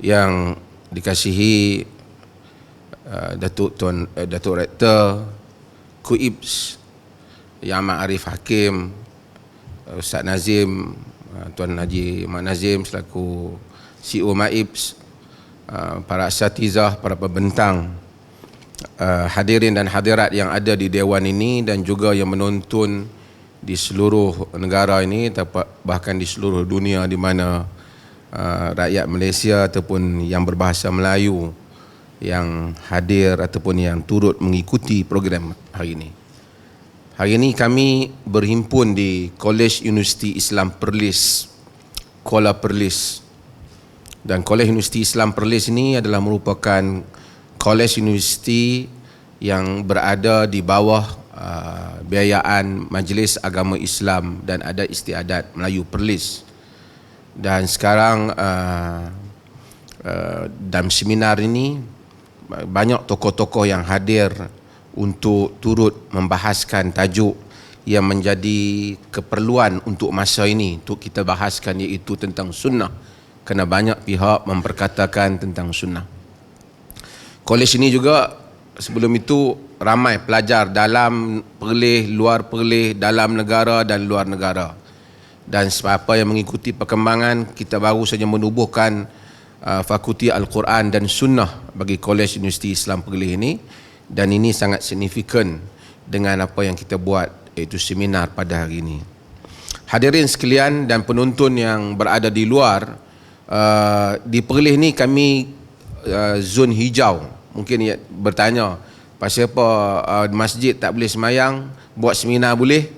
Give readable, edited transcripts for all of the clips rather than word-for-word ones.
yang dikasihi Datuk Rektor KUIPS Yang Amat Arif Hakim, Ustaz Nazim, Tuan Haji Mak Nazim selaku CEO MAIPS, para asatizah, para pembentang, hadirin dan hadirat yang ada di Dewan ini dan juga yang menonton di seluruh negara ini, bahkan di seluruh dunia di mana rakyat Malaysia ataupun yang berbahasa Melayu yang hadir ataupun yang turut mengikuti program hari ini. Hari ini kami berhimpun di Kolej Universiti Islam Perlis, Kuala Perlis. Dan Kolej Universiti Islam Perlis ini adalah merupakan kolej universiti yang berada di bawah biayaan Majlis Agama Islam dan Adat Istiadat Melayu Perlis. Dan sekarang dalam seminar ini banyak tokoh-tokoh yang hadir untuk turut membahaskan tajuk yang menjadi keperluan untuk masa ini untuk kita bahaskan, iaitu tentang sunnah, kerana banyak pihak memperkatakan tentang sunnah. Kolej ini juga sebelum itu ramai pelajar dalam Perlis, luar Perlis, dalam negara dan luar negara. Dan siapa yang mengikuti perkembangan, kita baru saja menubuhkan Fakulti Al-Quran dan Sunnah bagi Kolej Universiti Islam Perlis ini, dan ini sangat signifikan dengan apa yang kita buat, iaitu seminar pada hari ini. Hadirin sekalian dan penonton yang berada di luar, di Perlis ni kami zon hijau. Mungkin ya bertanya, pasal apa masjid tak boleh semayang, buat seminar boleh?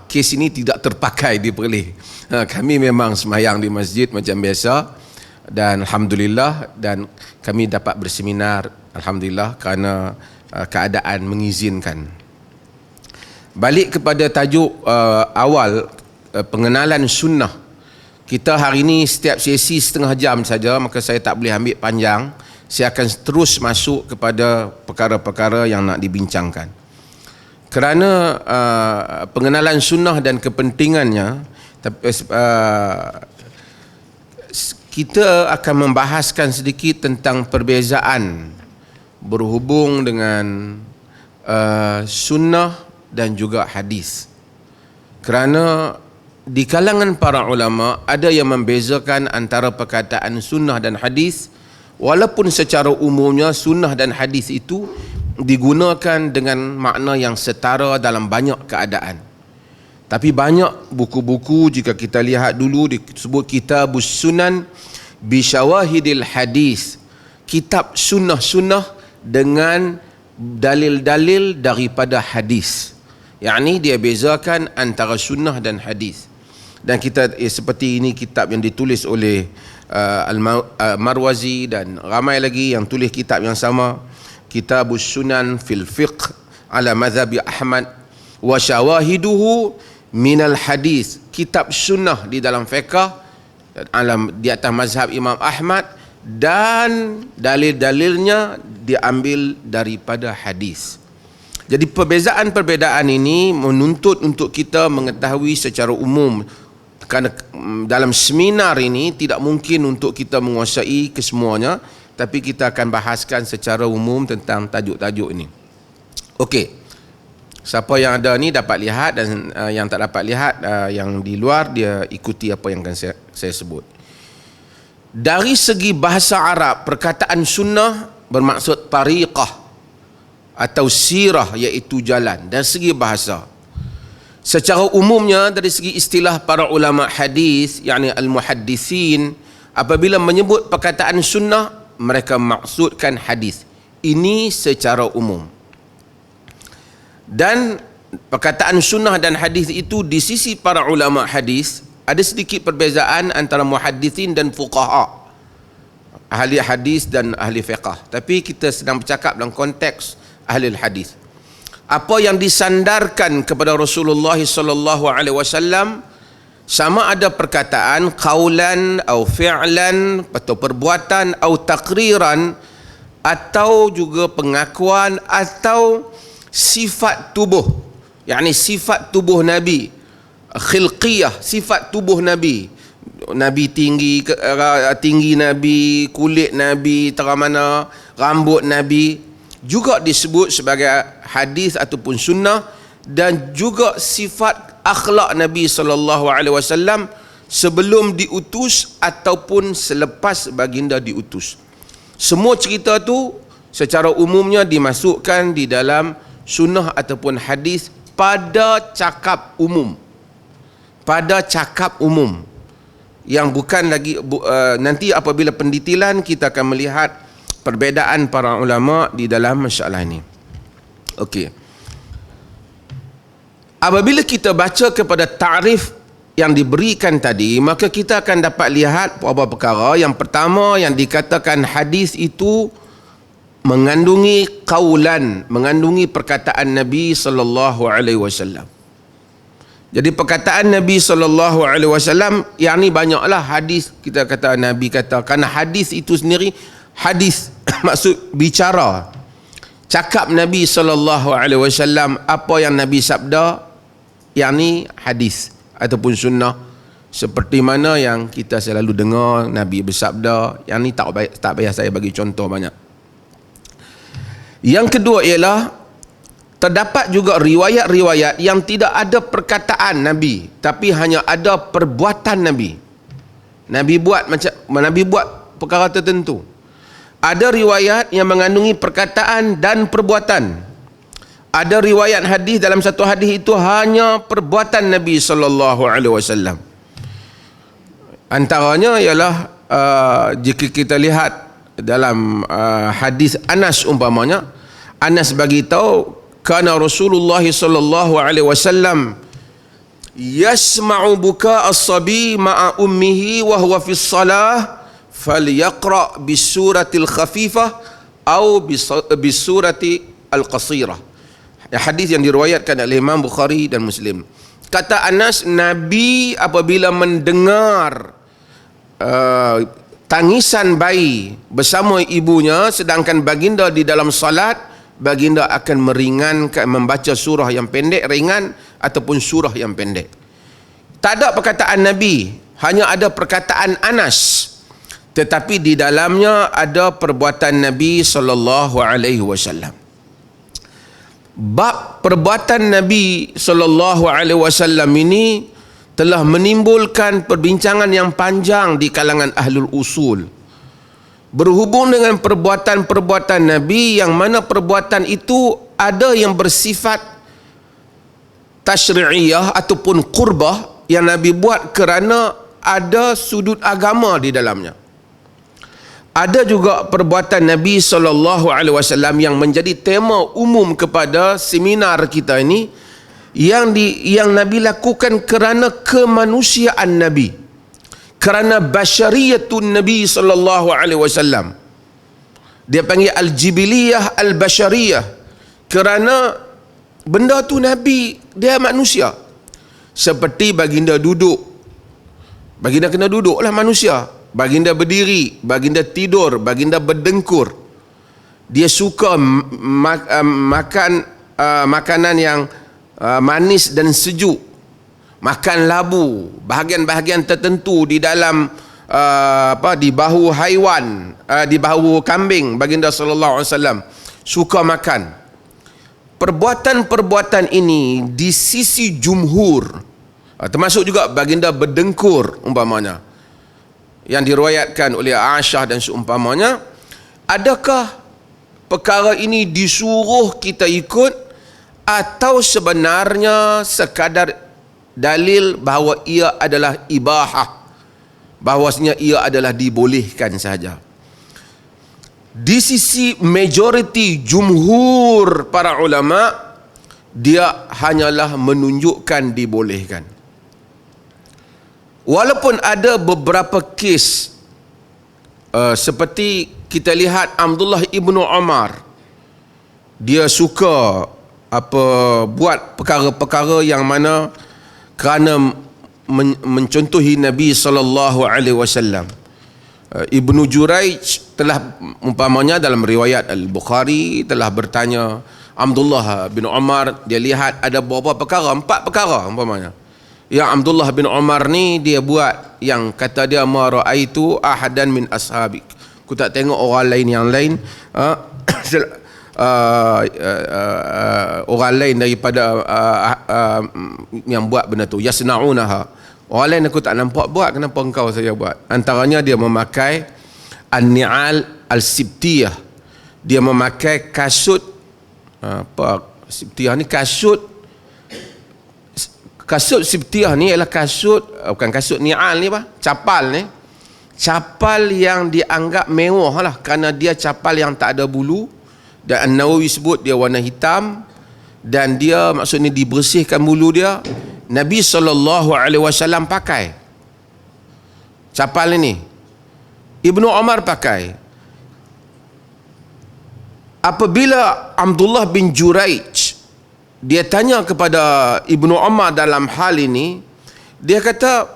Kes ini tidak terpakai di Perlis. Kami memang semayang di masjid macam biasa, dan Alhamdulillah, dan kami dapat berseminar Alhamdulillah kerana keadaan mengizinkan. Balik kepada tajuk awal, pengenalan sunnah. Kita hari ini setiap sesi setengah jam saja, maka saya tak boleh ambil panjang. Saya akan terus masuk kepada perkara-perkara yang nak dibincangkan. Kerana pengenalan sunnah dan kepentingannya, kita akan membahaskan sedikit tentang perbezaan berhubung dengan sunnah dan juga hadis. Kerana di kalangan para ulama ada yang membezakan antara perkataan sunnah dan hadis, walaupun secara umumnya sunnah dan hadis itu digunakan dengan makna yang setara dalam banyak keadaan. Tapi banyak buku-buku, jika kita lihat dulu, disebut Kitabus Sunan Bisyawahidil Hadis, kitab sunnah-sunnah dengan dalil-dalil daripada hadis. Yakni dia bezakan antara sunnah dan hadis. Dan kita seperti ini kitab yang ditulis oleh Al-Marwazi dan ramai lagi yang tulis kitab yang sama, Kitabus Sunan fil Fiqh ala Madhabi Ahmad wa Syawahiduhu minal hadis, kitab sunnah di dalam fiqh di atas mazhab Imam Ahmad dan dalil-dalilnya diambil daripada hadis. Jadi perbezaan-perbezaan ini menuntut untuk kita mengetahui secara umum, kerana dalam seminar ini tidak mungkin untuk kita menguasai kesemuanya, tapi kita akan bahaskan secara umum tentang tajuk-tajuk ini. Okey. Siapa yang ada ni dapat lihat, dan yang tak dapat lihat, yang di luar, dia ikuti apa yang akan saya sebut. Dari segi bahasa Arab, perkataan sunnah bermaksud tariqah atau sirah, iaitu jalan. Dari segi bahasa, secara umumnya dari segi istilah para ulama hadis, yakni al-muhaddisin, apabila menyebut perkataan sunnah, mereka maksudkan hadis. Ini secara umum. Dan perkataan sunnah dan hadis itu di sisi para ulama hadis ada sedikit perbezaan antara muhaddisin dan fuqaha, ahli hadis dan ahli fiqh. Tapi kita sedang bercakap dalam konteks ahli hadis. Apa yang disandarkan kepada Rasulullah sallallahu alaihi wasallam, sama ada perkataan qaulan atau fi'lan atau perbuatan atau takriran, atau juga pengakuan atau sifat tubuh, yakni sifat tubuh Nabi, khilqiyah, sifat tubuh Nabi, Nabi tinggi, tinggi Nabi, kulit Nabi terang mana, rambut Nabi, juga disebut sebagai hadis ataupun sunnah. Dan juga sifat akhlak Nabi SAW sebelum diutus ataupun selepas baginda diutus. Semua cerita tu secara umumnya dimasukkan di dalam sunnah ataupun hadis pada cakap umum. Pada cakap umum. Yang bukan lagi, nanti apabila pendetilan kita akan melihat perbezaan para ulama di dalam masalah ini. Okey. Apabila kita baca kepada ta'rif yang diberikan tadi, maka kita akan dapat lihat beberapa perkara. Yang pertama, yang dikatakan hadis itu mengandungi qaulan, mengandungi perkataan Nabi sallallahu alaihi wasallam. Jadi perkataan Nabi sallallahu alaihi wasallam, yang ni banyaklah hadis kita kata Nabi kata, kerana hadis itu sendiri hadis maksud bicara. Cakap Nabi sallallahu alaihi wasallam, apa yang Nabi sabda, yang ni hadis ataupun sunnah, seperti mana yang kita selalu dengar Nabi bersabda. Yang ni tak payah saya bagi contoh banyak. Yang kedua ialah terdapat juga riwayat-riwayat yang tidak ada perkataan Nabi, tapi hanya ada perbuatan Nabi. Nabi buat perkara tertentu. Ada riwayat yang mengandungi perkataan dan perbuatan. Ada riwayat hadis, dalam satu hadis itu hanya perbuatan Nabi sallallahu alaihi wasallam. Antaranya ialah jika kita lihat dalam hadis Anas umpamanya, Anas bagi tahu kana Rasulullah sallallahu alaihi wasallam yasma'u buka as-sabi ma'a ummihi wa huwa fi shalah falyaqra bisuratil khafifah atau bisurati al-qasirah. Hadis yang diriwayatkan oleh Imam Bukhari dan Muslim. Kata Anas, Nabi apabila mendengar tangisan bayi bersama ibunya sedangkan baginda di dalam salat, baginda akan meringankan, membaca surah yang pendek ringan ataupun surah yang pendek. Tak ada perkataan Nabi, hanya ada perkataan Anas, tetapi di dalamnya ada perbuatan Nabi sallallahu alaihi wasallam. Bab perbuatan Nabi sallallahu alaihi wasallam ini telah menimbulkan perbincangan yang panjang di kalangan ahlul usul berhubung dengan perbuatan-perbuatan Nabi, yang mana perbuatan itu ada yang bersifat tasyri'iyah ataupun qurbah yang Nabi buat kerana ada sudut agama di dalamnya. Ada juga perbuatan Nabi SAW yang menjadi tema umum kepada seminar kita ini, yang Nabi lakukan kerana kemanusiaan Nabi, kerana basyariyatun Nabi SAW. Dia panggil al-jibiliyah al-basyariyah, kerana benda tu Nabi, dia manusia. Seperti baginda duduk, baginda kena duduklah manusia. Baginda berdiri, baginda tidur, baginda berdengkur. Dia suka makan makanan yang manis dan sejuk, makan labu, bahagian-bahagian tertentu di dalam di bahu haiwan, di bahu kambing. Baginda sallallahu alaihi wasallam suka makan. Perbuatan-perbuatan ini di sisi jumhur, termasuk juga baginda berdengkur umpamanya, yang diriwayatkan oleh Aisyah dan seumpamanya. Adakah perkara ini disuruh kita ikut, atau sebenarnya sekadar dalil bahawa ia adalah ibahah, bahawasanya ia adalah dibolehkan saja? Di sisi majoriti jumhur para ulama, dia hanyalah menunjukkan dibolehkan. Walaupun ada beberapa kes seperti kita lihat Abdullah ibnu Umar, dia suka buat perkara-perkara yang mana kerana mencontohi Nabi sallallahu alaihi wasallam. Ibnu Juraij telah umpamanya dalam riwayat Al-Bukhari telah bertanya Abdullah bin Umar, dia lihat ada beberapa perkara, 4 perkara umpamanya yang Abdullah bin Umar ni dia buat yang kata dia ma raaitu ahadan min ashabik, aku tak tengok orang lain yang lain orang lain daripada yang buat benda tu, yasna'unaha, orang lain aku tak nampak buat, kenapa engkau saja buat? Antaranya dia memakai an-ni'al al-sibtiyah, dia memakai kasut apa sibtiyah ni, kasut sibtiyah ni ialah kasut, bukan kasut ni'al ni apa, capal ni, capal yang dianggap mewah lah kerana dia capal yang tak ada bulu, dan An-Nawawi sebut dia warna hitam, dan dia maksudnya dibersihkan bulu dia. Nabi SAW pakai capal ini, Ibnu Umar pakai. Apabila Abdullah bin Juraij dia tanya kepada Ibnu Umar dalam hal ini, dia kata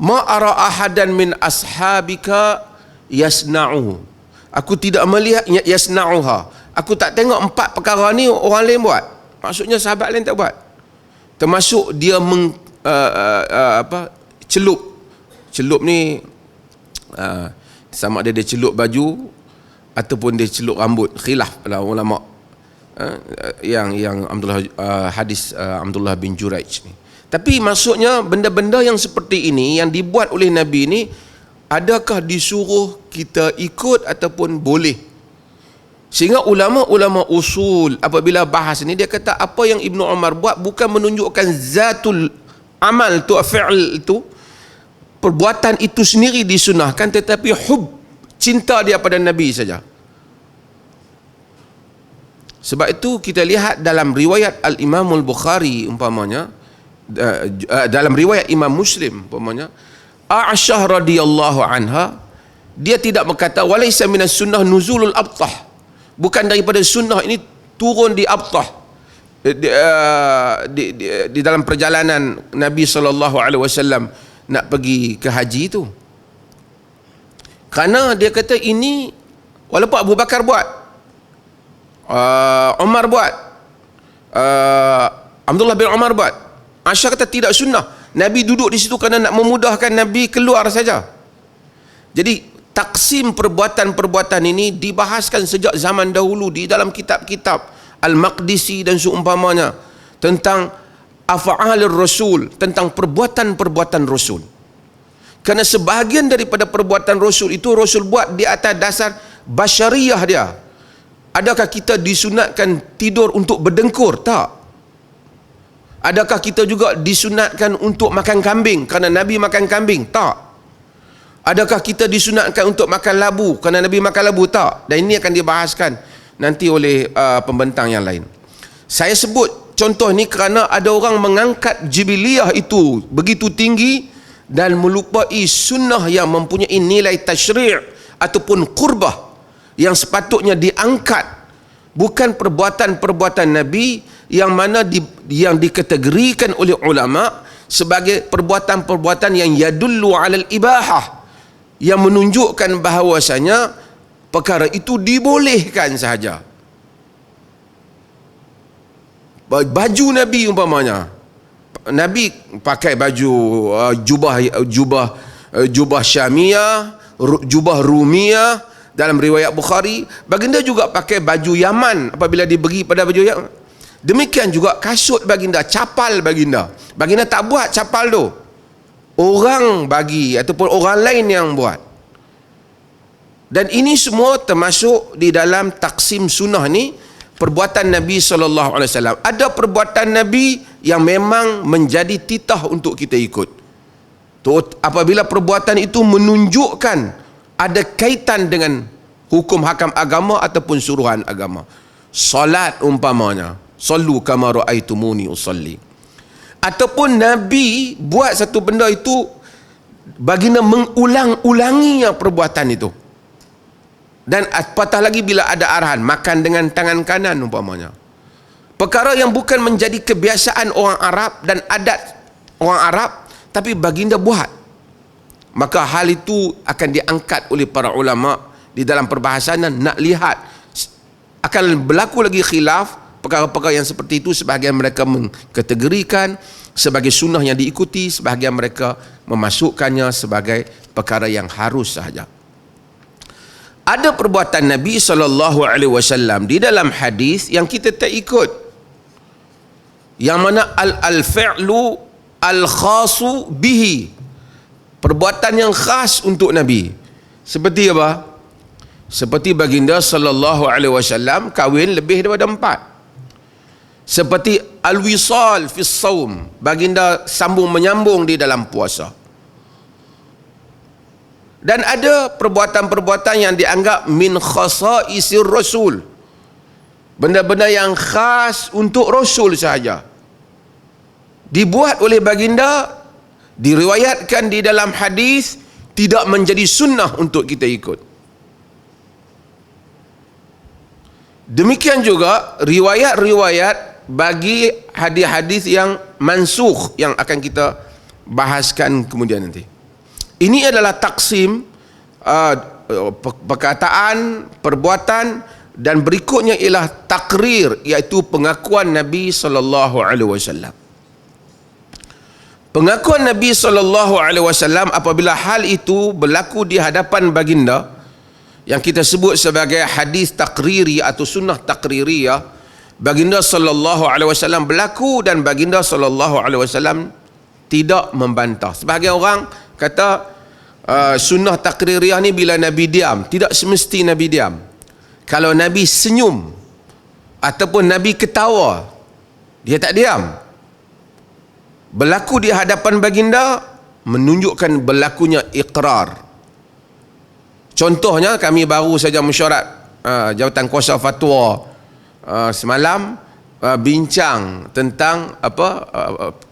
ma ara ahadan min ashabika yasna'uhu, aku tidak melihat yasna'uha, aku tak tengok 4 perkara ni orang lain buat, maksudnya sahabat lain tak buat, termasuk dia celup ni sama ada dia celup baju ataupun dia celup rambut, khilaf pada ulama yang hadis Abdullah bin Juraij ni. Tapi maksudnya benda-benda yang seperti ini yang dibuat oleh Nabi ni, adakah disuruh kita ikut ataupun boleh? Sehingga ulama-ulama usul apabila bahas ni, dia kata apa yang Ibnu Umar buat bukan menunjukkan zatul amal tu, fi'l itu, perbuatan itu sendiri disunahkan, tetapi cinta dia pada Nabi saja. Sebab itu kita lihat dalam riwayat Al-Imam Al-Bukhari umpamanya, dalam riwayat Imam Muslim umpamanya, Aisyah radhiyallahu anha, dia tidak berkata walaysa minas sunnah nuzulul abtah, bukan daripada sunnah ini turun di abtah, di dalam perjalanan Nabi SAW nak pergi ke haji itu. Kerana dia kata ini walaupun Abu Bakar buat, Umar buat, Abdullah bin Umar buat, Aisyah kata tidak sunnah. Nabi duduk di situ kerana nak memudahkan Nabi keluar saja. Jadi taksim perbuatan-perbuatan ini dibahaskan sejak zaman dahulu di dalam kitab-kitab Al-Maqdisi dan seumpamanya, tentang af'alur Rasul, tentang perbuatan-perbuatan Rasul. Kerana sebahagian daripada perbuatan Rasul itu Rasul buat di atas dasar basyariah dia. Adakah kita disunatkan tidur untuk berdengkur? Tak. Adakah kita juga disunatkan untuk makan kambing kerana Nabi makan kambing? Tak. Adakah kita disunatkan untuk makan labu kerana Nabi makan labu? Tak. Dan ini akan dibahaskan nanti oleh pembentang yang lain. Saya sebut contoh ni kerana ada orang mengangkat jibiliyah itu begitu tinggi dan melupai sunnah yang mempunyai nilai tasyri' ataupun qurbah yang sepatutnya diangkat, bukan perbuatan-perbuatan Nabi yang mana yang dikategorikan oleh ulama sebagai perbuatan-perbuatan yang yadullu alal ibahah, yang menunjukkan bahawasanya perkara itu dibolehkan sahaja. Baju Nabi umpamanya, Nabi pakai baju jubah Syamiyah, jubah Rumiyah. Dalam riwayat Bukhari, baginda juga pakai baju Yaman apabila diberi pada baju Yaman. Demikian juga kasut baginda, capal baginda. Baginda tak buat capal tu, orang bagi ataupun orang lain yang buat. Dan ini semua termasuk di dalam taksim sunnah ni, perbuatan Nabi SAW. Ada perbuatan Nabi yang memang menjadi titah untuk kita ikut. Apabila perbuatan itu menunjukkan ada kaitan dengan hukum hakam agama ataupun suruhan agama. Salat umpamanya, sallu kama ra'aitumuni usalli. Ataupun Nabi buat satu benda itu, baginda mengulang-ulanginya perbuatan itu. Dan apatah lagi bila ada arahan makan dengan tangan kanan umpamanya. Perkara yang bukan menjadi kebiasaan orang Arab dan adat orang Arab, tapi baginda buat. Maka hal itu akan diangkat oleh para ulama di dalam perbahasan, dan nak lihat akan berlaku lagi khilaf perkara-perkara yang seperti itu. Sebahagian mereka mengkategorikan, sebagai sunnah yang diikuti, sebahagian mereka memasukkannya sebagai perkara yang harus sahaja. Ada perbuatan Nabi SAW di dalam hadis yang kita tak ikut, yang mana al-fi'lu al-khasu bihi, perbuatan yang khas untuk Nabi. Seperti apa? Seperti baginda SAW kahwin lebih daripada 4. Seperti al-wisal fi saum, baginda sambung menyambung di dalam puasa. Dan ada perbuatan-perbuatan yang dianggap min khasaisir rasul, benda-benda yang khas untuk Rasul sahaja, dibuat oleh baginda, diriwayatkan di dalam hadis, tidak menjadi sunnah untuk kita ikut. Demikian juga riwayat-riwayat bagi hadis-hadis yang mansukh yang akan kita bahaskan kemudian nanti. Ini adalah taksim perkataan, perbuatan, dan berikutnya ialah takrir, iaitu pengakuan Nabi SAW. Pengakuan Nabi SAW apabila hal itu berlaku di hadapan baginda, yang kita sebut sebagai hadis takriri atau sunnah takririyah, baginda SAW berlaku dan baginda SAW tidak membantah. Sebahagian orang kata sunnah takririyah ni bila Nabi diam. Tidak semesti Nabi diam. Kalau Nabi senyum ataupun Nabi ketawa, dia tak diam. Berlaku di hadapan baginda menunjukkan berlakunya iqrar. Contohnya, kami baru saja mesyuarat jawatan kuasa fatwa semalam bincang tentang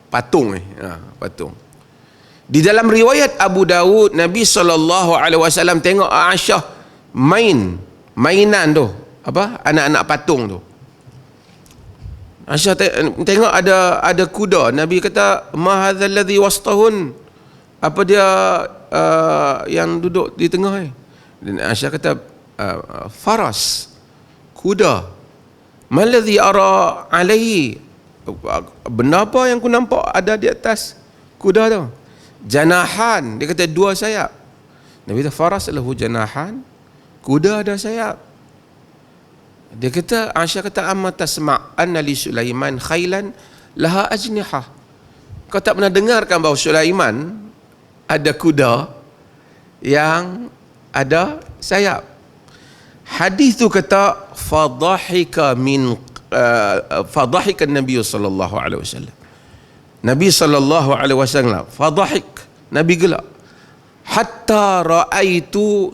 patung patung. Di dalam riwayat Abu Dawud, Nabi SAW tengok Aisyah mainan tu, anak-anak patung tu. Aisyah tengok ada kuda. Nabi kata, ma hadzal ladzi wastahun, apa dia yang duduk di tengah ni? Dan Aisyah kata, faras, kuda. Maladhi ara alaihi, benda apa yang ku nampak ada di atas kuda tu? Janahan, dia kata 2 sayap. Nabi kata, faras lahu janahan, kuda ada sayap. Dia kata, Aisyah kata, amma tasma' anna li Sulaiman khailan laha ajnihah. Kau tak pernah dengarkan bahawa Sulaiman ada kuda yang ada sayap? Hadis tu kata fadhahika Nabi sallallahu alaihi wasallam. Nabi sallallahu alaihi wasallam fadhahik, Nabi gelak, hatta raaitu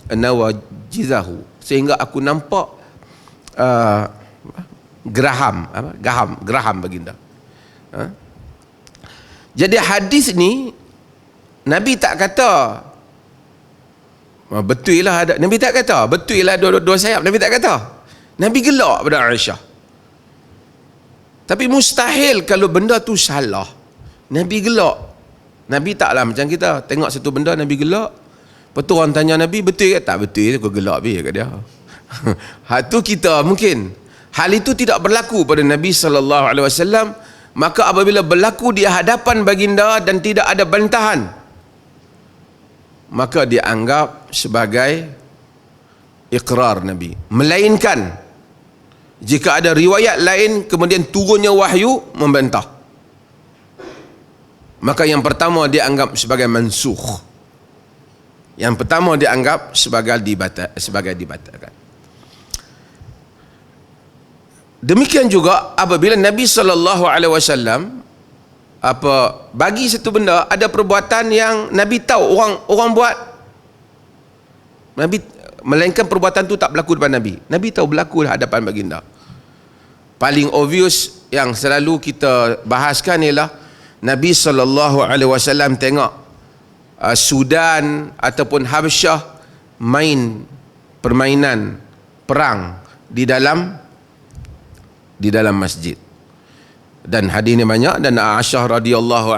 nawajizahu, sehingga aku nampak geraham baginda. Jadi hadis ni Nabi tak kata betul lah ada, Nabi tak kata betul lah 2 sayap, Nabi tak kata. Nabi gelak pada Aisyah. Tapi mustahil kalau benda tu salah, Nabi gelak. Nabi taklah macam kita tengok satu benda Nabi gelak, lepas tu orang tanya Nabi, betul ke tak? Betul, aku gelak kat dia. Hal tu kita mungkin hal itu tidak berlaku pada Nabi SAW. Maka apabila berlaku di hadapan baginda dan tidak ada bantahan, maka dianggap sebagai iqrar Nabi. Melainkan jika ada riwayat lain kemudian turunnya wahyu membantah, maka yang pertama dianggap sebagai mansukh. Yang pertama dianggap sebagai dibatalkan. Demikian juga apabila Nabi SAW bagi satu benda, ada perbuatan yang Nabi tahu orang buat, Nabi, melainkan perbuatan tu tak berlaku depan Nabi. Nabi tahu berlaku di hadapan baginda. Paling obvious yang selalu kita bahaskan ialah Nabi SAW tengok Sudan ataupun Habsyah main permainan perang di dalam masjid. Dan hadis ini banyak, dan Aisyah radhiyallahu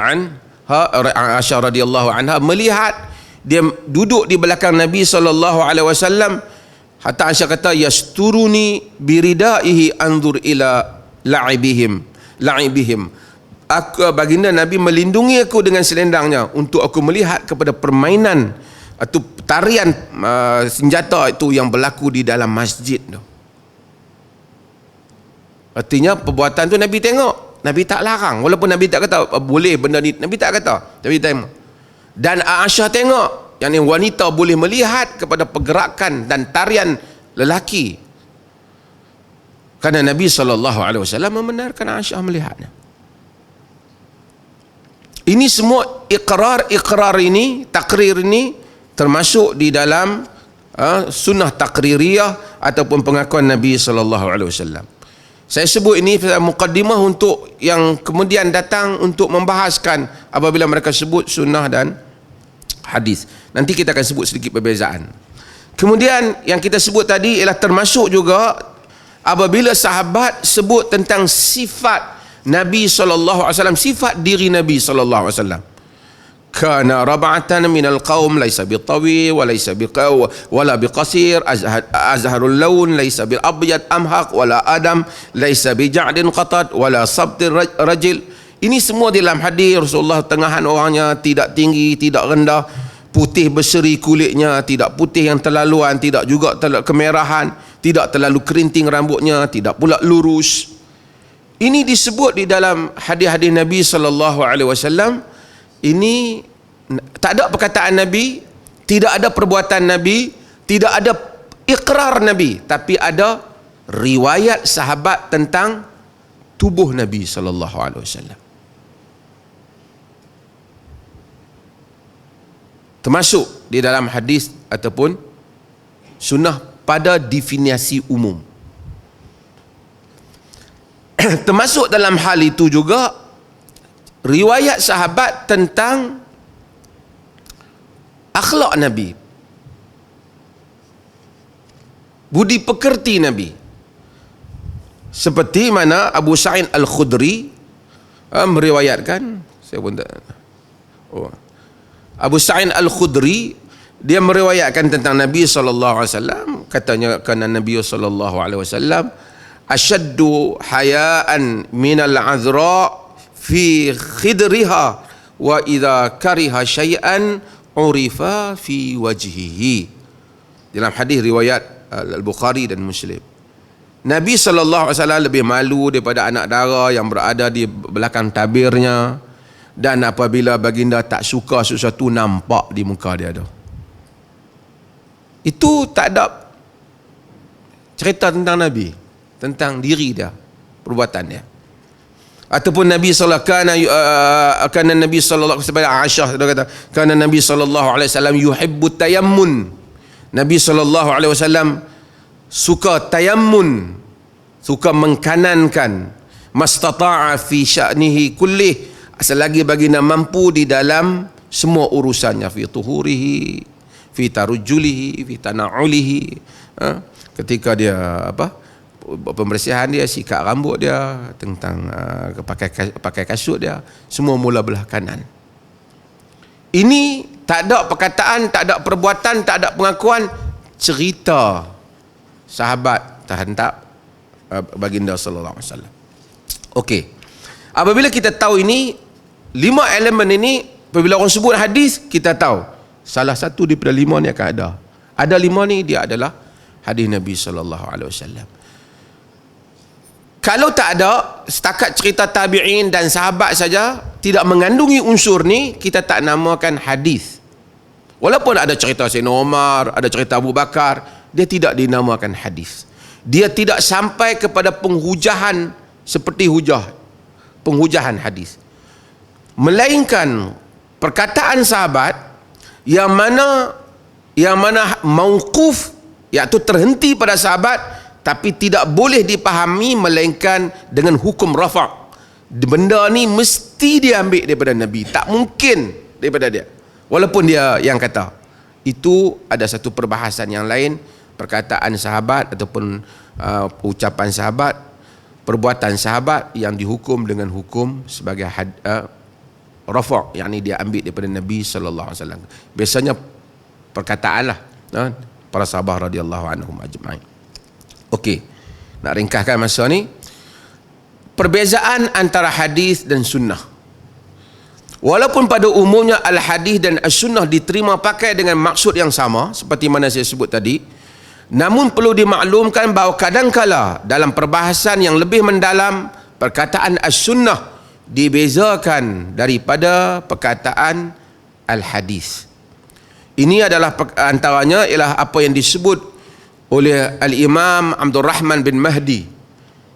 anha melihat dia duduk di belakang Nabi SAW. Hatta Aisyah kata, yasturuni biridaihi anzur ila la'ibihim. baginda Nabi melindungi aku dengan selendangnya untuk aku melihat kepada permainan atau tarian senjata itu yang berlaku di dalam masjid tu. Artinya perbuatan tu Nabi tengok, Nabi tak larang, walaupun Nabi tak kata boleh benda ni, Nabi tak kata, Nabi tengok. Dan Aisyah tengok, yang wanita boleh melihat kepada pergerakan dan tarian lelaki, kerana Nabi SAW membenarkan Aisyah melihatnya. Ini semua ikrar ini, takrir ini termasuk di dalam sunnah takririyah ataupun pengakuan Nabi SAW. Saya sebut ini muqaddimah untuk yang kemudian datang untuk membahaskan apabila mereka sebut sunnah dan hadis. Nanti kita akan sebut sedikit perbezaan. Kemudian yang kita sebut tadi ialah termasuk juga apabila sahabat sebut tentang sifat Nabi SAW, sifat diri Nabi SAW. Kana rab'atan minal qaum laysa bitawi wa laysa biqaw wala biqasir azharul lawn laysa bil abyad amhaq wala adam laysa bija'din qatat wala sabtir rajil. Ini semua dalam hadis Rasulullah. Tengahan orangnya, tidak tinggi, tidak rendah, putih berseri kulitnya, tidak putih yang terlaluan, tidak juga terlalu kemerahan, tidak terlalu kerinting rambutnya, tidak pula lurus. Ini disebut di dalam hadis-hadis Nabi SAW. Ini tak ada perkataan Nabi, tidak ada perbuatan Nabi, tidak ada ikrar Nabi, tapi ada riwayat sahabat tentang tubuh Nabi SAW. Termasuk di dalam hadis ataupun sunnah pada definisi umum. Termasuk dalam hal itu juga riwayat sahabat tentang akhlak Nabi, budi pekerti Nabi, seperti mana Abu Sa'id Al-Khudri meriwayatkan. Saya pun tak, Abu Sa'id Al-Khudri dia meriwayatkan tentang Nabi SAW. Katanya kerana Nabi SAW asyaddu hayaan minal azra fi khidriha wa idza kariha syai'an urifa fi wajhihi. Dalam hadis riwayat Al-Bukhari dan Muslim, Nabi SAW lebih malu daripada anak dara yang berada di belakang tabirnya, dan apabila baginda tak suka sesuatu nampak di muka dia tu. Itu tak ada cerita tentang Nabi, tentang diri dia, perbuatan dia. Ataupun Nabi sallallahu kana Nabi sallallahu alaihi wasallam, Aisyah dia kata, kana Nabi sallallahu alaihi wasallam yuhibbu tayammun. Nabi sallallahu alaihi wasallam suka tayammun, suka mengkanankan, mastata'a fi sya'nihi kullih, selagi baginda mampu di dalam semua urusannya, fi tuhurihi, fi tarujjulihi, fi tana'ulihi, ketika dia pembersihan dia, sikat rambut dia, tentang pakai kasut dia, semua mula belah kanan. Ini tak ada perkataan, tak ada perbuatan, tak ada pengakuan, cerita sahabat terhadap baginda sallallahu alaihi wasallam. Okey. Apabila kita tahu ini, 5 elemen ini, apabila orang sebut hadis, kita tahu salah satu daripada 5 ni akan ada. Ada 5 ni, dia adalah hadis Nabi sallallahu alaihi wasallam. Kalau tak ada, setakat cerita tabi'in dan sahabat saja, tidak mengandungi unsur ni, kita tak namakan hadis. Walaupun ada cerita Sayyidina Umar, ada cerita Abu Bakar, dia tidak dinamakan hadis. Dia tidak sampai kepada penghujahan seperti penghujahan hadis. Melainkan perkataan sahabat yang mana mauquf, iaitu terhenti pada sahabat, tapi tidak boleh dipahami melainkan dengan hukum rafa'. Benda ni mesti dia ambil daripada Nabi, tak mungkin daripada dia, walaupun dia yang kata. Itu ada satu perbahasan yang lain, perkataan sahabat ataupun ucapan sahabat, perbuatan sahabat yang dihukum dengan hukum sebagai rafa', yakni dia ambil daripada Nabi sallallahu alaihi wasallam. Biasanya perkataan lah para sahabat radhiyallahu anhum ajma'in. Okey, nak ringkaskan masa ni, perbezaan antara hadis dan sunnah. Walaupun pada umumnya al-hadis dan as-sunnah diterima pakai dengan maksud yang sama seperti mana saya sebut tadi, namun perlu dimaklumkan bahawa kadangkala dalam perbahasan yang lebih mendalam, perkataan as-sunnah dibezakan daripada perkataan al-hadis. Ini adalah antaranya ialah apa yang disebut oleh Al-Imam Abdul Rahman bin Mahdi.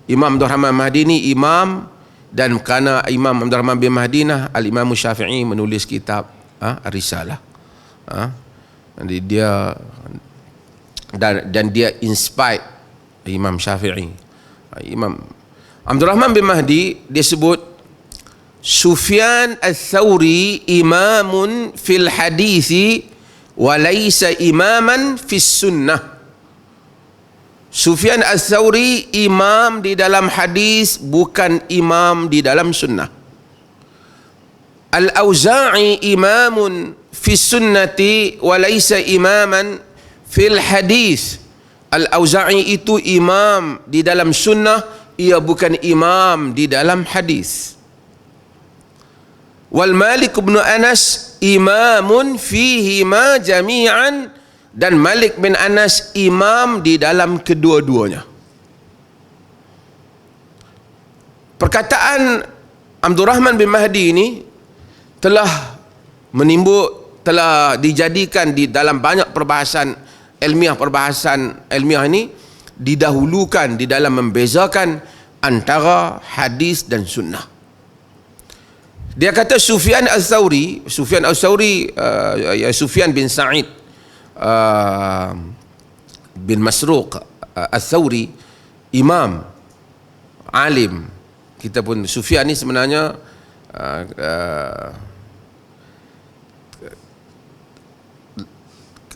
Imam Abdul Rahman Mahdi ni imam, dan kerana Imam Abdul Rahman bin Mahdi nah, Al-Imam Syafi'i menulis kitab Risalah. Jadi dia dan dia inspired Imam Syafi'i. Imam Abdul Rahman bin Mahdi dia sebut Sufyan al-Thawri imamun fil hadithi wa laysa imaman fis sunnah. Sufyan al-Thawri imam di dalam hadis, bukan imam di dalam sunnah. Al-Auza'i imamun fis sunnati wa laysa imaman fil hadis. Al-Auza'i itu imam di dalam sunnah, ia bukan imam di dalam hadis. Wal Malik bin Anas imamun fihi ma jami'an, dan Malik bin Anas imam di dalam kedua-duanya. Perkataan Abdul Rahman bin Mahdi ini telah dijadikan di dalam banyak perbahasan ilmiah ini didahulukan di dalam membezakan antara hadis dan sunnah. Dia kata Sufyan al-Thawri Sufyan bin Sa'id bin Masruq al-Thawri, imam, alim. Kita pun Sufyan ni sebenarnya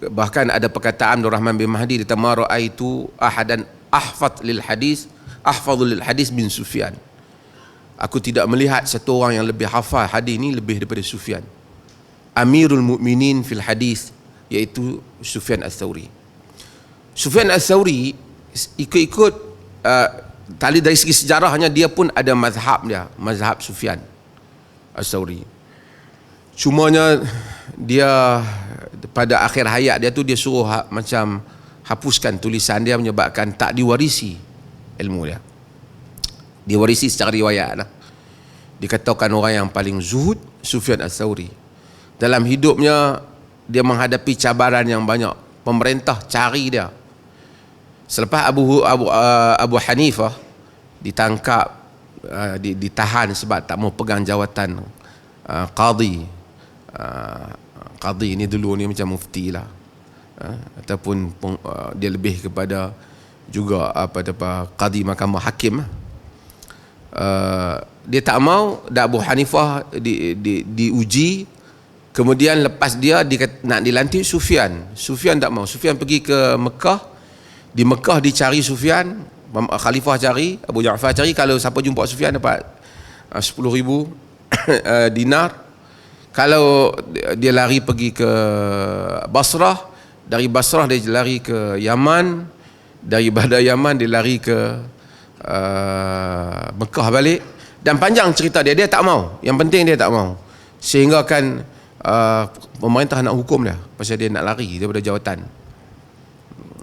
bahkan ada perkataan Abdul Rahman bin Mahdi, dia ma ra'aitu ahadan ahfadhul lil hadis bin Sufyan. Aku tidak melihat satu orang yang lebih hafal hadis ni lebih daripada Sufyan. Amirul Mukminin fil hadis, iaitu Sufyan al-Thawri. Sufyan al-Thawri ikut tali dari segi sejarahnya, dia pun ada mazhab Sufyan al-Thawri. Cumanya dia pada akhir hayat dia tu dia suruh macam hapuskan tulisan dia, menyebabkan tak diwarisi ilmu dia. Diwarisi secara riwayat lah. Dikatakan orang yang paling zuhud Sufyan al-Thawri. Dalam hidupnya dia menghadapi cabaran yang banyak. Pemerintah cari dia. Selepas Abu Hanifah ditangkap, ditahan sebab tak mau pegang jawatan qadhi. Qadhi ni dulu ni macam mufti lah, ataupun dia lebih kepada juga qadhi mahkamah hakim. Dia tak mau, dah Abu Hanifah diuji. Kemudian lepas dia nak dilantik Sufyan tak mau. Sufyan pergi ke Mekah. Di Mekah dicari Sufyan, Khalifah cari, Abu Ja'far cari, kalau siapa jumpa Sufyan dapat 10,000 dinar. Kalau dia lari pergi ke Basrah, dari Basrah dia lari ke Yaman, daripada Yaman dia lari ke Mekah balik. Dan panjang cerita dia tak mau. Yang penting dia tak mau, sehingga kan pemerintah nak hukum dia pasal dia nak lari daripada jawatan.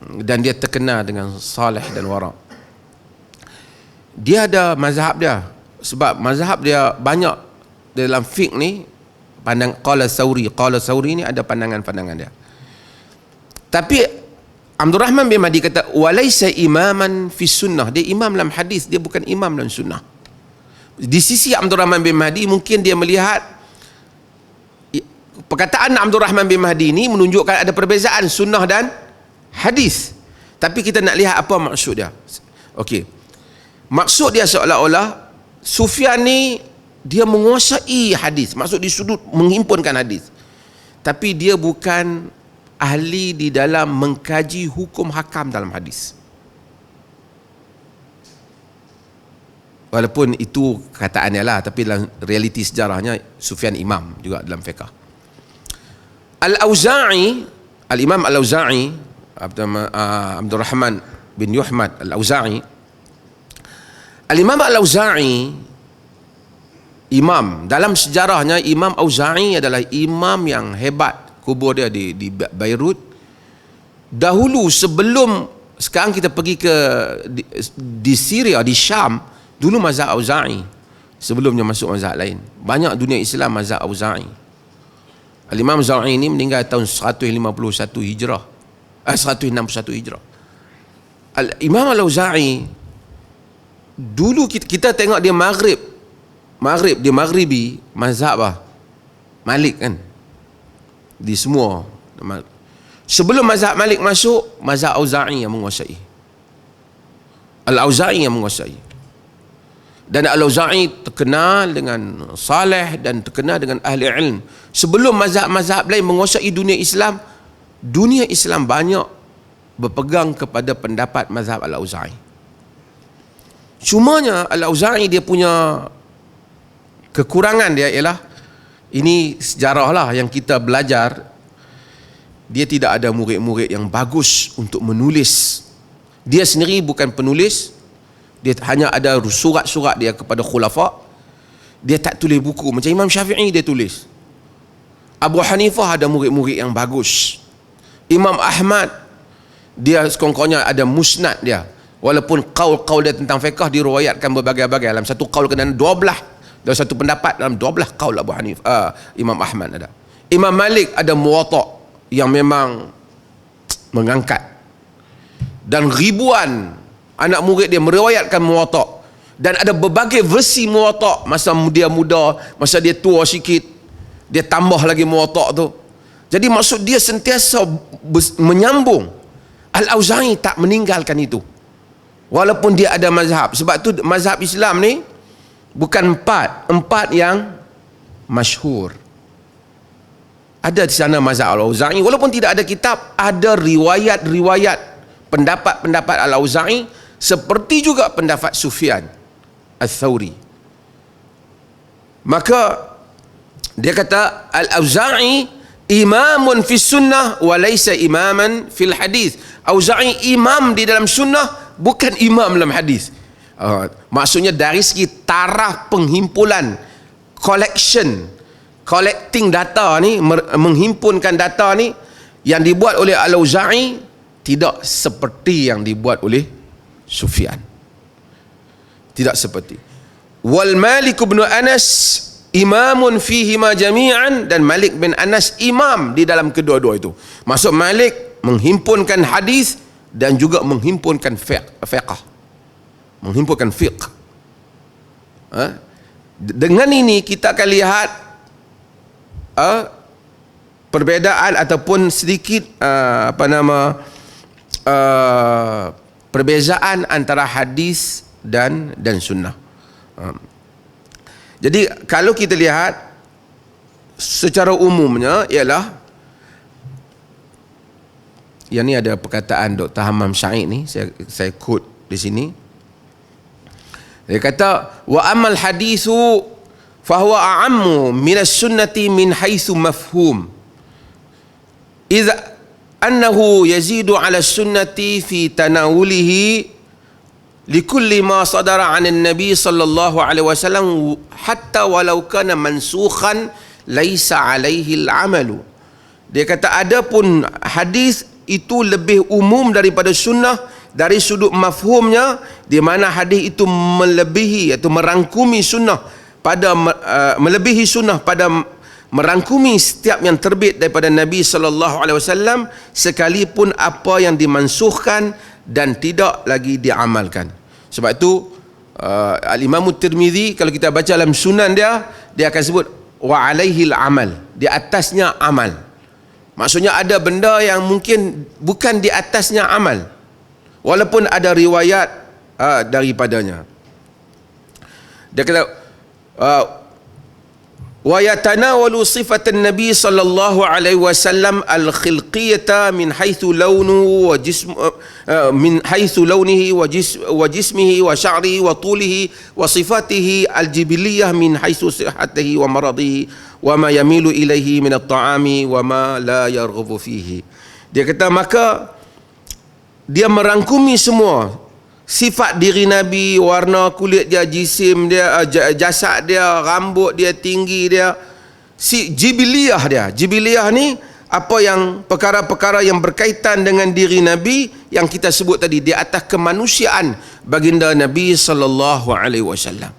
Dan dia terkenal dengan salih dan wara'. Dia ada mazhab dia, sebab mazhab dia banyak dalam fiqh ni. Pandang qala Sauri ni ada pandangan-pandangan dia. Tapi Abdul Rahman bin Mahdi kata walaysa imaman fi sunnah, dia imam dalam hadis, dia bukan imam dalam sunnah. Di sisi Abdul Rahman bin Mahdi, mungkin dia melihat perkataan Abdul Rahman bin Mahdi ini menunjukkan ada perbezaan sunnah dan hadis. Tapi kita nak lihat apa maksud dia. Okey. Maksud dia seolah-olah Sufyan ni dia menguasai hadis, maksud di sudut menghimpunkan hadis. Tapi dia bukan ahli di dalam mengkaji hukum hakam dalam hadis. Walaupun itu kataannya lah, tapi dalam realiti sejarahnya Sufyan imam juga dalam fiqh. Al-Auza'i, Al-Imam Al-Auza'i, Abdul Rahman bin Yuhmad Al-Auza'i, Al-Imam Al-Auza'i, imam dalam sejarahnya, Imam Auza'i adalah imam yang hebat. Kubur dia di Beirut. Dahulu sebelum sekarang kita pergi ke di Syria, di Syam, dulu mazhab Auza'i. Sebelumnya masuk mazhab lain. Banyak dunia Islam mazhab Auza'i. Al-Imam Auza'i ini meninggal tahun 151 Hijrah. 161 Hijrah. Al-Imam Al-Auza'i dulu kita tengok dia Maghrib, dia Maghribi, mazhab Malik kan. Di semua. Sebelum mazhab Malik masuk, mazhab Auza'i yang menguasai. Al-Auza'i yang menguasai. Dan Al-Auza'i terkenal dengan saleh dan terkenal dengan ahli ilm. Sebelum mazhab-mazhab lain menguasai dunia Islam banyak berpegang kepada pendapat mazhab Al-Auza'i. Cumanya Al-Auza'i dia punya kekurangan dia ialah, ini sejarah lah yang kita belajar, dia tidak ada murid-murid yang bagus untuk menulis. Dia sendiri bukan penulis, dia hanya ada surat-surat dia kepada khulafa. Dia tak tulis buku. Macam Imam Syafi'i dia tulis. Abu Hanifah ada murid-murid yang bagus. Imam Ahmad dia sekongkongnya ada musnad dia. Walaupun qaul dia tentang fiqh diriwayatkan berbagai-bagai. Dalam satu qaul kena 12. Dalam satu pendapat dalam 12 qaul Abu Hanifah, Imam Ahmad ada. Imam Malik ada Muwatta yang memang mengangkat. Dan ribuan anak murid dia meriwayatkan Muwatta. Dan ada berbagai versi Muwatta. Masa dia muda, masa dia tua sikit, dia tambah lagi Muwatta tu. Jadi maksud dia sentiasa menyambung. Al-Auza'i tak meninggalkan itu. Walaupun dia ada mazhab. Sebab tu mazhab Islam ni bukan empat yang masyhur. Ada di sana mazhab Al-Auza'i. Walaupun tidak ada kitab, ada riwayat-riwayat pendapat-pendapat Al-Auza'i, seperti juga pendapat Sufyan Ats-Tsauri. Maka dia kata Al-Auza'i imamun fi sunnah wa laysa imaman fil hadis. Auza'i imam di dalam sunnah, bukan imam dalam hadis. Maksudnya dari segi taraf penghimpunan, collecting data ni, menghimpunkan data ni, yang dibuat oleh Al-Auza'i tidak seperti yang dibuat oleh Sufyan. Tidak seperti. Wal Malik bin Anas imamun fihima jami'an, dan Malik bin Anas imam di dalam kedua-dua itu. Maksud Malik menghimpunkan hadis dan juga menghimpunkan fiqh. Menghimpunkan fiqh. Dengan ini kita akan lihat perbezaan ataupun sedikit perbezaan antara hadis dan sunnah. Jadi kalau kita lihat secara umumnya ialah, yang ni ada perkataan Dr. Hammam Syahid ni, saya quote di sini. Dia kata, wa amal hadithu fahuwa a'ammu minas sunnati min haitsu mafhum. Idza annahu yazidu ala sunnati fi tanawulihi likulli ma sadara 'an an-nabi sallallahu alaihi wasallam hatta walau kana mansukhan laisa 'alaihi al-'amalu. Dia kata adapun hadis itu lebih umum daripada sunnah dari sudut mafhumnya, di mana hadis itu melebihi atau merangkumi sunnah pada melebihi sunnah pada merangkumi setiap yang terbit daripada Nabi sallallahu alaihi wasallam, sekalipun apa yang dimansuhkan dan tidak lagi diamalkan. Sebab itu Al-Imam Tirmizi, kalau kita baca dalam sunan dia akan sebut wa alaihil amal, di atasnya amal. Maksudnya ada benda yang mungkin bukan di atasnya amal, walaupun ada riwayat daripadanya. Dia kata wa yatanawalu sifatan nabi sallallahu alaihi wasallam al-khilqiyata min haitsu launuhu wa min haitsu launihi wa jismihi wa sya'rihi wa tulihi wa sifatihi al-jibiliyah min haitsu sihhatihi wa maradihi wa ma yamilu ilaihi min at-ta'ami wa ma la yarghabu fihi. Dia kata maka dia merangkumi semua sifat diri Nabi, warna kulit dia, jisim dia, jasad dia, rambut dia, tinggi dia, jibiliyah dia. Jibiliyah ni apa yang perkara-perkara yang berkaitan dengan diri Nabi yang kita sebut tadi, di atas kemanusiaan baginda Nabi sallallahu alaihi wasallam.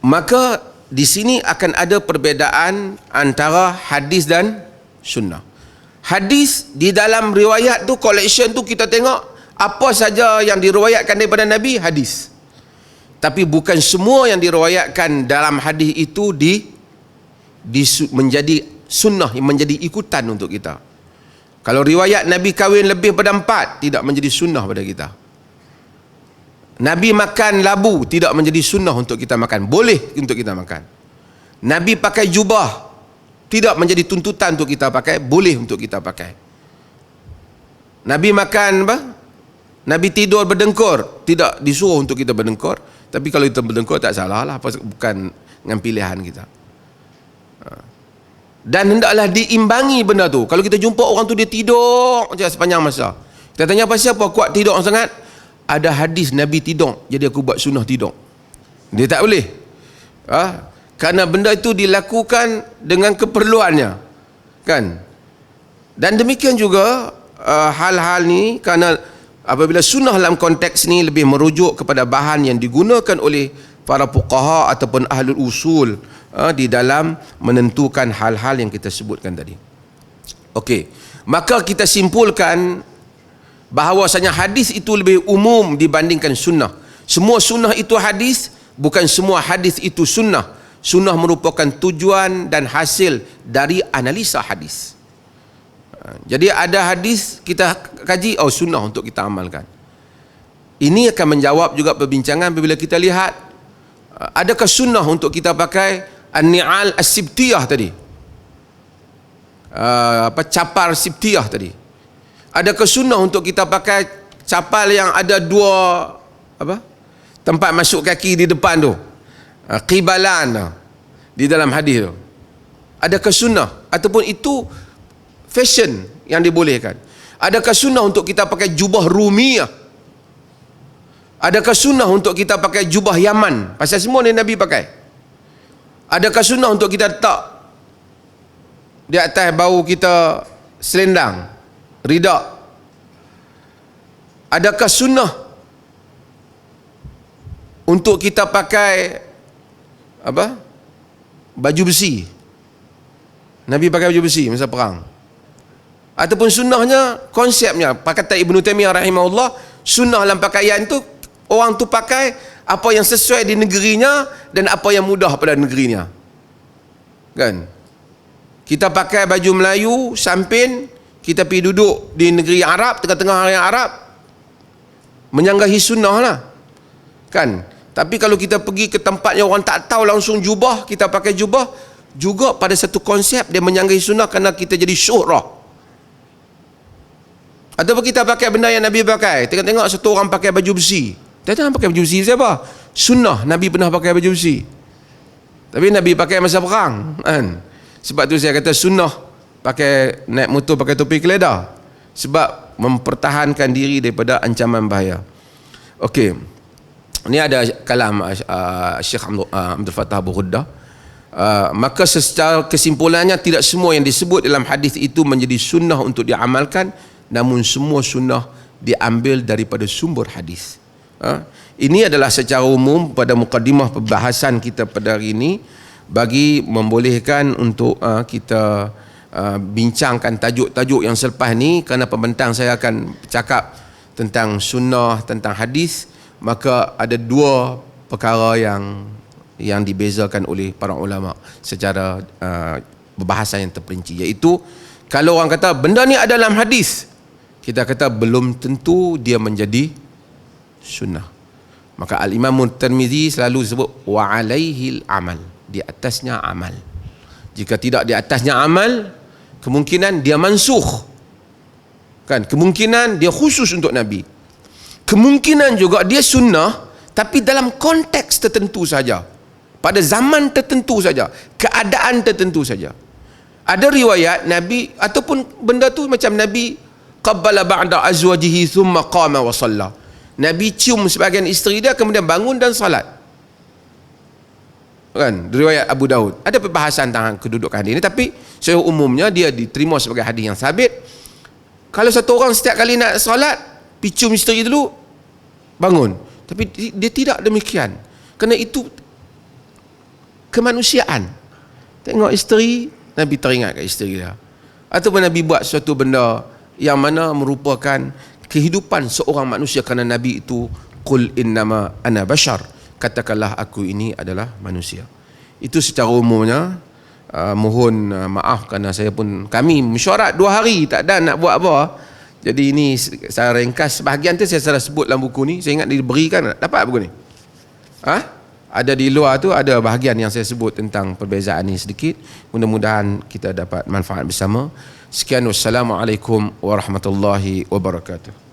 Maka di sini akan ada perbezaan antara hadis dan sunnah. Hadis di dalam riwayat tu, collection tu, kita tengok apa saja yang diriwayatkan daripada Nabi, hadis. Tapi bukan semua yang diriwayatkan dalam hadis itu menjadi sunnah, yang menjadi ikutan untuk kita. Kalau riwayat Nabi kahwin lebih pada 4, tidak menjadi sunnah pada kita. Nabi makan labu, tidak menjadi sunnah untuk kita makan, boleh untuk kita makan. Nabi pakai jubah, tidak menjadi tuntutan untuk kita pakai, boleh untuk kita pakai. Nabi makan apa? Nabi tidur berdengkur, tidak disuruh untuk kita berdengkur. Tapi kalau kita berdengkur tak salah lah, bukan dengan pilihan kita. Dan hendaklah diimbangi benda tu. Kalau kita jumpa orang tu dia tidur macam sepanjang masa, kita tanya pasal apa kuat tidur sangat? Ada hadis Nabi tidur, jadi aku buat sunnah tidur. Dia tak boleh. Kerana benda itu dilakukan dengan keperluannya, kan? Dan demikian juga hal-hal ni, kerana apabila sunnah dalam konteks ni lebih merujuk kepada bahan yang digunakan oleh para fuqaha ataupun ahlul usul di dalam menentukan hal-hal yang kita sebutkan tadi. Okey, maka kita simpulkan bahawasanya hadis itu lebih umum dibandingkan sunnah. Semua sunnah itu hadis, bukan semua hadis itu sunnah. Sunnah merupakan tujuan dan hasil dari analisa hadis. Jadi ada hadis kita kaji, oh sunnah untuk kita amalkan. Ini akan menjawab juga perbincangan bila kita lihat adakah sunnah untuk kita pakai an-ni'al as-sibtiyah tadi, capar sibtiyah tadi. Adakah sunnah untuk kita pakai capal yang ada dua tempat masuk kaki di depan tu, qibalan di dalam hadis tu? Adakah sunnah ataupun itu fashion yang dibolehkan? Adakah sunnah untuk kita pakai jubah Rumiyah? Adakah sunnah untuk kita pakai jubah Yaman? Pasal semua ni Nabi pakai. Adakah sunnah untuk kita letak di atas bau kita selendang, ridak? Adakah sunnah untuk kita pakai baju besi? Nabi pakai baju besi masa perang. Ataupun sunnahnya, konsepnya, kata Ibnu Taimiyah rahimahullah, sunnah dalam pakaian tu, orang tu pakai apa yang sesuai di negerinya dan apa yang mudah pada negerinya, kan? Kita pakai baju Melayu sampin, kita pergi duduk di negeri Arab, tengah-tengah yang Arab, menyanggahi sunnah lah, kan? Tapi kalau kita pergi ke tempat yang orang tak tahu langsung jubah, kita pakai jubah, juga pada satu konsep dia menyanggahi sunnah kerana kita jadi syuhrah. Ataupun kita pakai benda yang Nabi pakai, tengok-tengok satu orang pakai baju besi, dia jangan pakai baju besi siapa? Sunnah Nabi pernah pakai baju besi, tapi Nabi pakai masa perang, kan? Sebab tu saya kata sunnah pakai naik motor pakai topi keledar, sebab mempertahankan diri daripada ancaman bahaya. Okey, ini ada kalam Syekh Abdul Fattah Abu Ghuddah. Maka secara kesimpulannya, tidak semua yang disebut dalam hadis itu menjadi sunnah untuk diamalkan, namun semua sunnah diambil daripada sumber hadis. Ini adalah secara umum pada mukadimah perbahasan kita pada hari ini, bagi membolehkan untuk kita bincangkan tajuk-tajuk yang selepas ni. Kerana pembentang saya akan bercakap tentang sunnah, tentang hadis, maka ada dua perkara yang dibezakan oleh para ulama secara perbahasan yang terperinci, iaitu kalau orang kata benda ni ada dalam hadis, kita kata belum tentu dia menjadi sunnah. Maka Al-Imam Tirmizi selalu sebut wa alaihil amal, di atasnya amal. Jika tidak di atasnya amal, kemungkinan dia mansukh, kan? Kemungkinan dia khusus untuk Nabi, kemungkinan juga dia sunnah tapi dalam konteks tertentu saja, pada zaman tertentu saja, keadaan tertentu saja. Ada riwayat Nabi, ataupun benda tu macam Nabi qabbala ba'da azwajihi thumma qama wa shalla. Nabi cium sebahagian isteri dia kemudian bangun dan salat. Kan, riwayat Abu Daud. Ada perbahasan tentang kedudukan hadis ini, tapi secara umumnya dia diterima sebagai hadis yang sabit. Kalau satu orang setiap kali nak salat, cium isteri dulu, bangun. Tapi dia tidak demikian. Kerana itu kemanusiaan. Tengok isteri, Nabi teringat kat isteri dia. Ataupun Nabi buat suatu benda yang mana merupakan kehidupan seorang manusia, kerana Nabi itu qul innama ana bashar, katakanlah aku ini adalah manusia. Itu secara umumnya. Mohon maaf kerana kami mesyuarat 2 hari tak ada nak buat apa. Jadi ini saya ringkas sebahagian tu, saya salah sebut dalam buku ni. Saya ingat diberikan, dapat buku ni? Ada di luar tu, ada bahagian yang saya sebut tentang perbezaan ni sedikit. Mudah-mudahan kita dapat manfaat bersama. Sekian, wassalamualaikum warahmatullahi wabarakatuh.